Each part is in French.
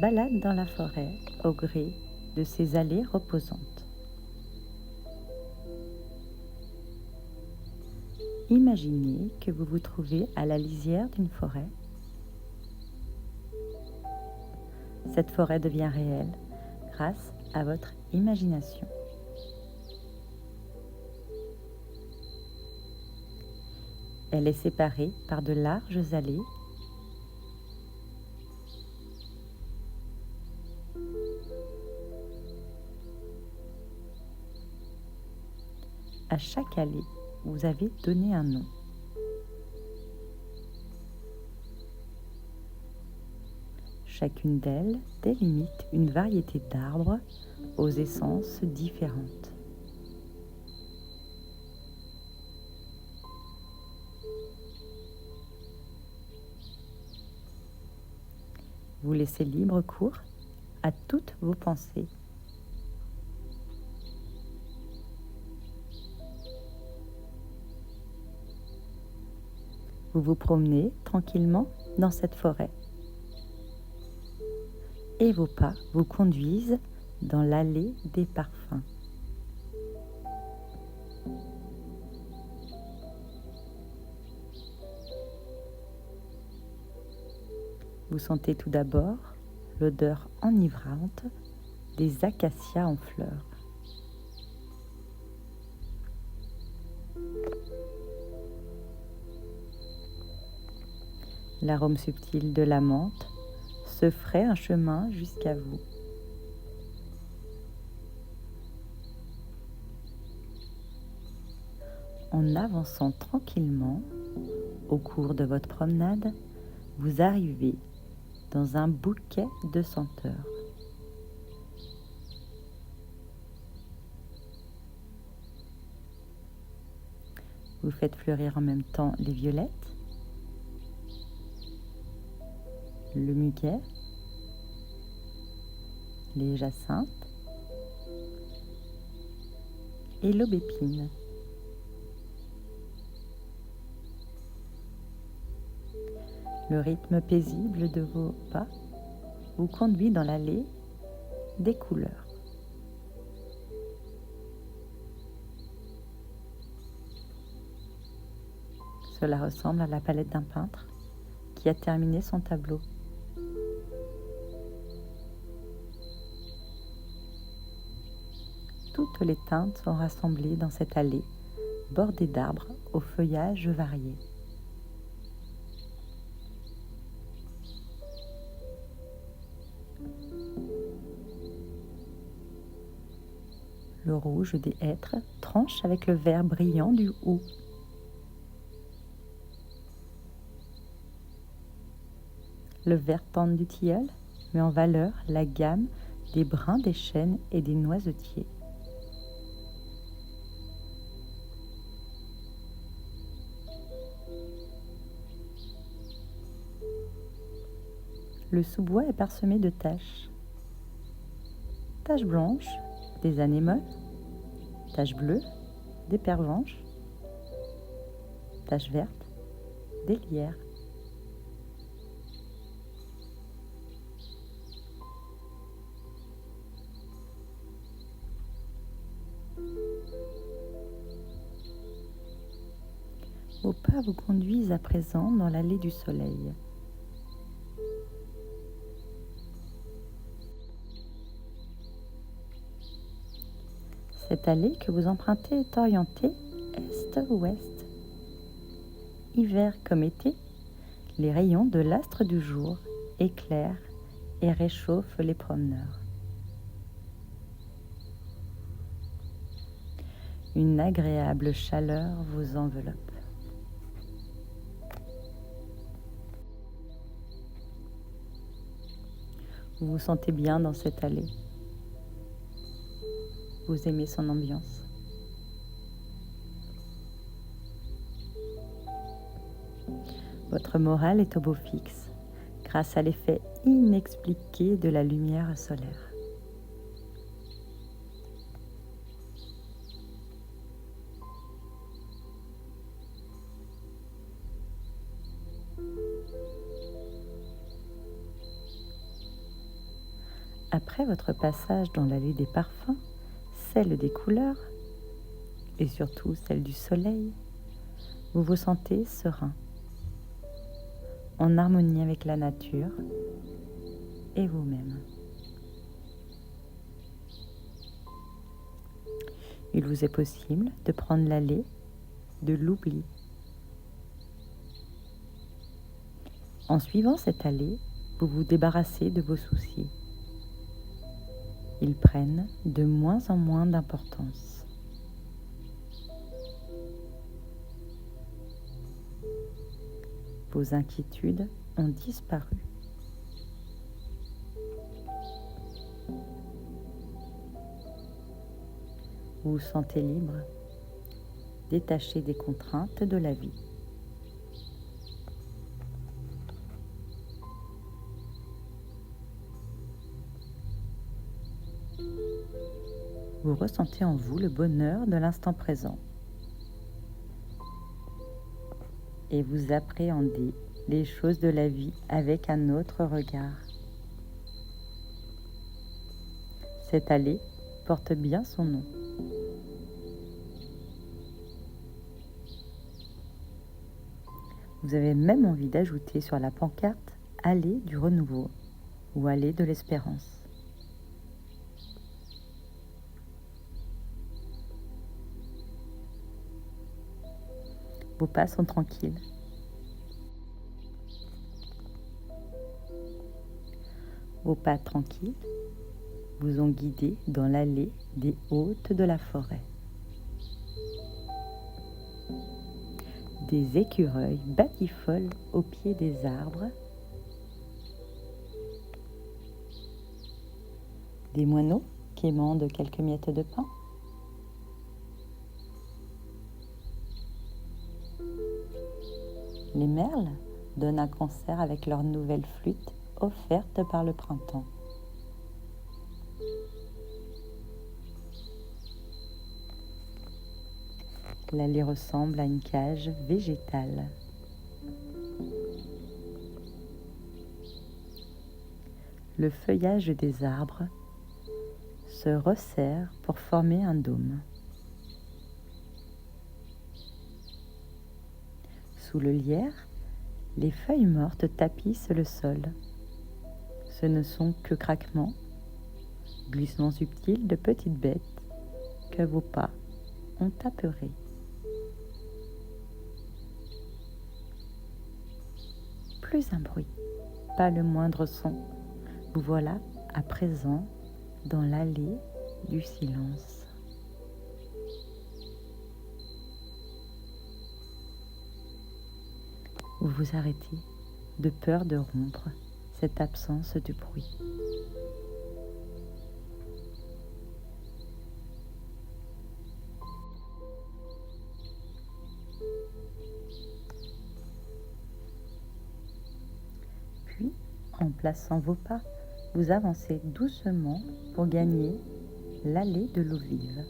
balade dans la forêt au gré de ses allées reposantes. Imaginez que vous vous trouvez à la lisière d'une forêt. Cette forêt devient réelle grâce à votre imagination. Elle est séparée par de larges allées. À chaque allée, vous avez donné un nom. Chacune d'elles délimite une variété d'arbres aux essences différentes. Vous laissez libre cours à toutes vos pensées. Vous vous promenez tranquillement dans cette forêt. Et vos pas vous conduisent dans l'allée des parfums. Vous sentez tout d'abord l'odeur enivrante des acacias en fleurs. L'arôme subtil de la menthe se fraie un chemin jusqu'à vous. En avançant tranquillement au cours de votre promenade, vous arrivez dans un bouquet de senteurs. Vous faites fleurir en même temps les violettes, le muguet, les jacinthes et l'aubépine. Le rythme paisible de vos pas vous conduit dans l'allée des couleurs. Cela ressemble à la palette d'un peintre qui a terminé son tableau. Toutes les teintes sont rassemblées dans cette allée, bordée d'arbres au feuillage varié. Le rouge des hêtres tranche avec le vert brillant du houx. Le vert tendre du tilleul met en valeur la gamme des brins des chênes et des noisetiers. Le sous-bois est parsemé de taches. Taches blanches, des anémones, taches bleues, des pervenches, taches vertes, des lierres. Vos pas vous conduisent à présent dans l'allée du soleil. Cette allée que vous empruntez est orientée est-ouest. Hiver comme été, les rayons de l'astre du jour éclairent et réchauffent les promeneurs. Une agréable chaleur vous enveloppe. Vous vous sentez bien dans cette allée. Vous aimez son ambiance. Votre morale est au beau fixe grâce à l'effet inexpliqué de la lumière solaire. Après votre passage dans l'allée des parfums, celle des couleurs, et surtout celle du soleil, vous vous sentez serein, en harmonie avec la nature et vous-même. Il vous est possible de prendre l'allée de l'oubli. En suivant cette allée, vous vous débarrassez de vos soucis. Ils prennent de moins en moins d'importance. Vos inquiétudes ont disparu. Vous vous sentez libre, détaché des contraintes de la vie. Vous ressentez en vous le bonheur de l'instant présent. Et vous appréhendez les choses de la vie avec un autre regard. Cette allée porte bien son nom. Vous avez même envie d'ajouter sur la pancarte « Allée du renouveau » ou « Allée de l'espérance ». Vos pas sont tranquilles. Vos pas tranquilles vous ont guidé dans l'allée des hôtes de la forêt. Des écureuils batifolent au pied des arbres. Des moineaux quémandent quelques miettes de pain. Les merles donnent un concert avec leur nouvelle flûte offerte par le printemps. L'allée ressemble à une cage végétale. Le feuillage des arbres se resserre pour former un dôme. Sous le lierre, les feuilles mortes tapissent le sol. Ce ne sont que craquements, glissements subtils de petites bêtes que vos pas ont apeurés. Plus un bruit, pas le moindre son. Vous voilà à présent dans l'allée du silence. Vous vous arrêtez de peur de rompre cette absence de bruit. Puis, en plaçant vos pas, vous avancez doucement pour gagner l'allée de l'eau vive.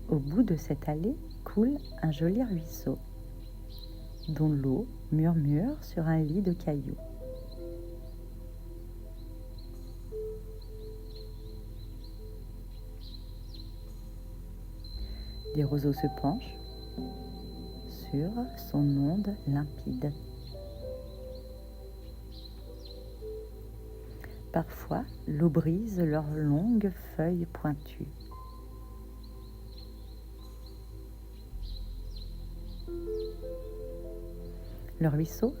Au bout de cette allée coule un joli ruisseau, dont l'eau murmure sur un lit de cailloux. Des roseaux se penchent sur son onde limpide. Parfois, l'eau brise leurs longues feuilles pointues. Le ruisseau,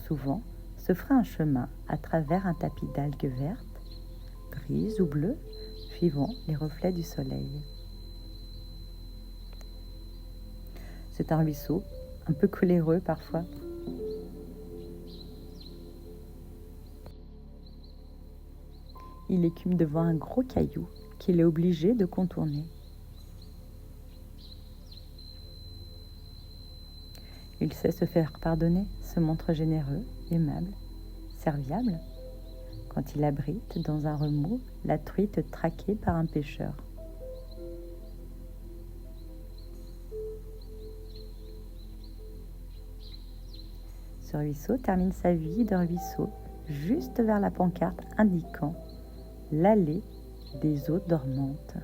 souvent, se fera un chemin à travers un tapis d'algues vertes, grises ou bleues, suivant les reflets du soleil. C'est un ruisseau un peu coléreux parfois. Il écume devant un gros caillou qu'il est obligé de contourner. Il sait se faire pardonner, se montre généreux, aimable, serviable, quand il abrite dans un remous la truite traquée par un pêcheur. Ce ruisseau termine sa vie de ruisseau juste vers la pancarte indiquant l'allée des eaux dormantes.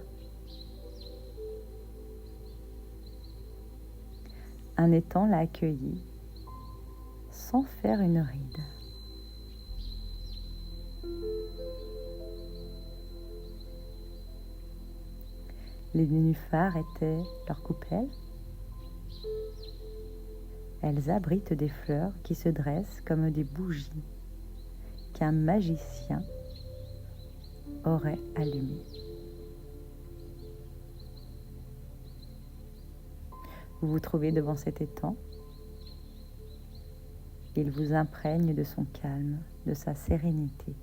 Un étang l'a accueilli sans faire une ride. Les nénuphars étaient leurs coupelles. Elles abritent des fleurs qui se dressent comme des bougies qu'un magicien aurait allumées. Vous vous trouvez devant cet étang. Il vous imprègne de son calme, de sa sérénité.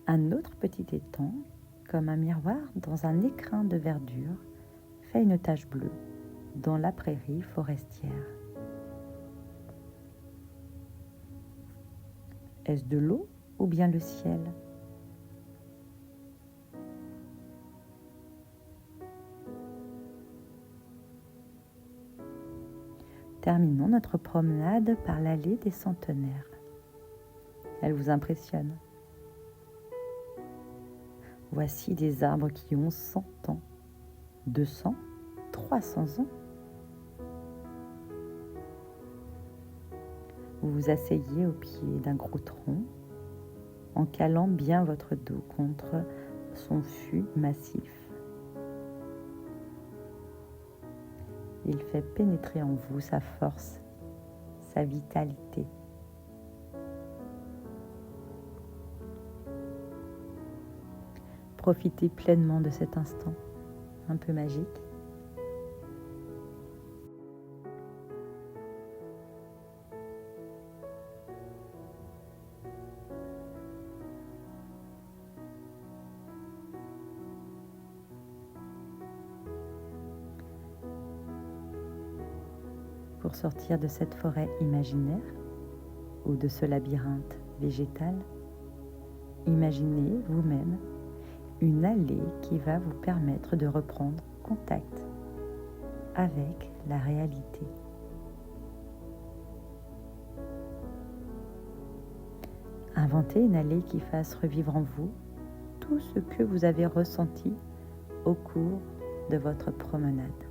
Un autre petit étang, comme un miroir dans un écrin de verdure, fait une tache bleue dans la prairie forestière. Est-ce de l'eau ou bien le ciel ? Terminons notre promenade par l'allée des centenaires. Elle vous impressionne. Voici des arbres qui ont 100 ans, 200, 300 ans. Vous vous asseyez au pied d'un gros tronc en calant bien votre dos contre son fût massif. Il fait pénétrer en vous sa force, sa vitalité. Profitez pleinement de cet instant, un peu magique. Pour sortir de cette forêt imaginaire ou de ce labyrinthe végétal, imaginez vous-même une allée qui va vous permettre de reprendre contact avec la réalité. Inventez une allée qui fasse revivre en vous tout ce que vous avez ressenti au cours de votre promenade.